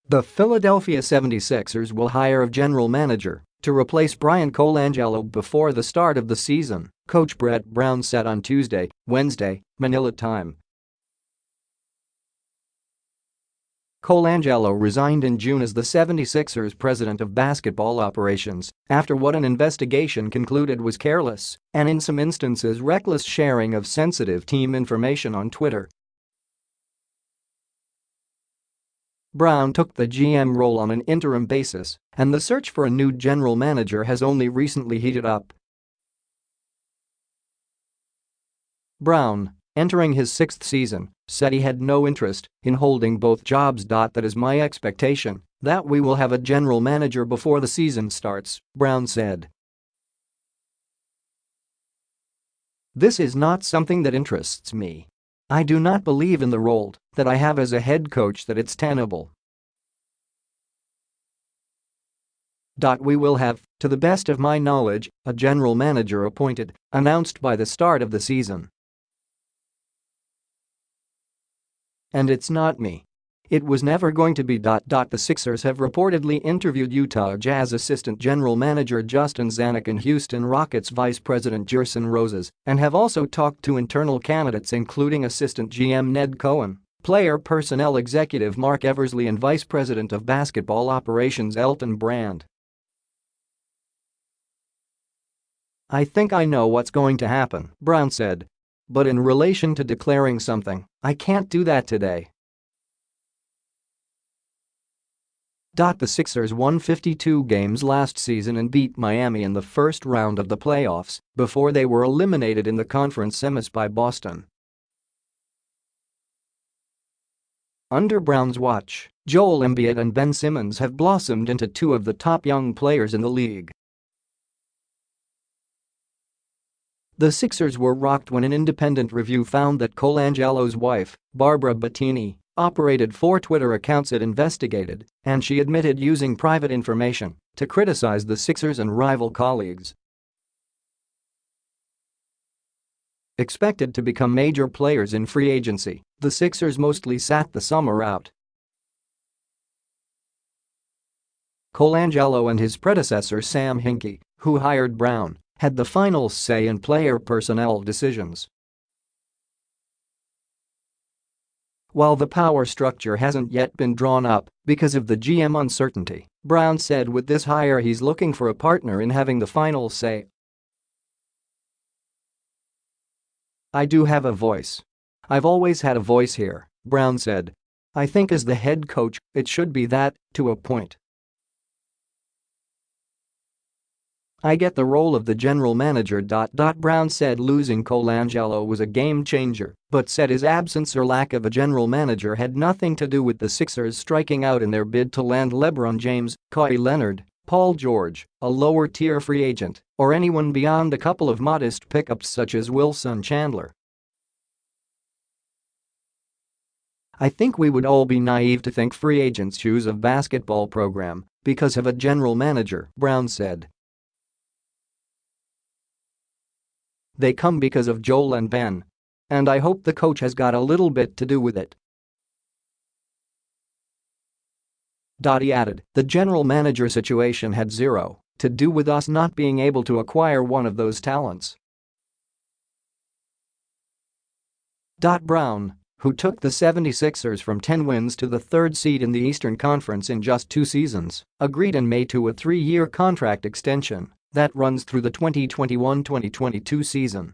The Philadelphia 76ers will hire a general manager to replace Bryan Colangelo before the start of the season, coach Brett Brown said on Wednesday, Manila time. Colangelo resigned in June as the 76ers president of basketball operations after what an investigation concluded was careless and in some instances reckless sharing of sensitive team information on Twitter. Brown took the GM role on an interim basis, and the search for a new general manager has only recently heated up. Brown, entering his sixth season, said he had no interest in holding both jobs. That is my expectation, that we will have a general manager before the season starts, Brown said. This is not something that interests me. I do not believe in the role that I have as a head coach that it's tenable. We will have, to the best of my knowledge, a general manager appointed, announced by the start of the season. And it's not me. It was never going to be. The Sixers have reportedly interviewed Utah Jazz assistant general manager Justin Zanik and Houston Rockets vice president Gersson Rosas and have also talked to internal candidates including assistant GM Ned Cohen, player personnel executive Marc Eversley and vice president of basketball operations Elton Brand. I think I know what's going to happen, Brown said. But in relation to declaring something, I can't do that today. The Sixers won 52 games last season and beat Miami in the first round of the playoffs before they were eliminated in the conference semis by Boston. Under Brown's watch, Joel Embiid and Ben Simmons have blossomed into two of the top young players in the league. The Sixers were rocked when an independent review found that Colangelo's wife, Barbara Bettini, operated 4 Twitter accounts it investigated, and she admitted using private information to criticize the Sixers and rival colleagues. Expected to become major players in free agency, the Sixers mostly sat the summer out. Colangelo and his predecessor Sam Hinkie, who hired Brown, had the final say in player personnel decisions. While the power structure hasn't yet been drawn up because of the GM uncertainty, Brown said with this hire he's looking for a partner in having the final say. I do have a voice. I've always had a voice here, Brown said. I think as the head coach, it should be that, to a point. I get the role of the general manager. Brown said losing Colangelo was a game changer, but said his absence or lack of a general manager had nothing to do with the Sixers striking out in their bid to land LeBron James, Kawhi Leonard, Paul George, a lower-tier free agent, or anyone beyond a couple of modest pickups such as Wilson Chandler. I think we would all be naive to think free agents choose a basketball program because of a general manager, Brown said. They come because of Joel and Ben. And I hope the coach has got a little bit to do with it. He added, the general manager situation had zero to do with us not being able to acquire one of those talents. Brown, who took the 76ers from 10 wins to the 3rd seed in the Eastern Conference in just 2 seasons, agreed in May to a 3-year contract extension that runs through the 2021-2022 season.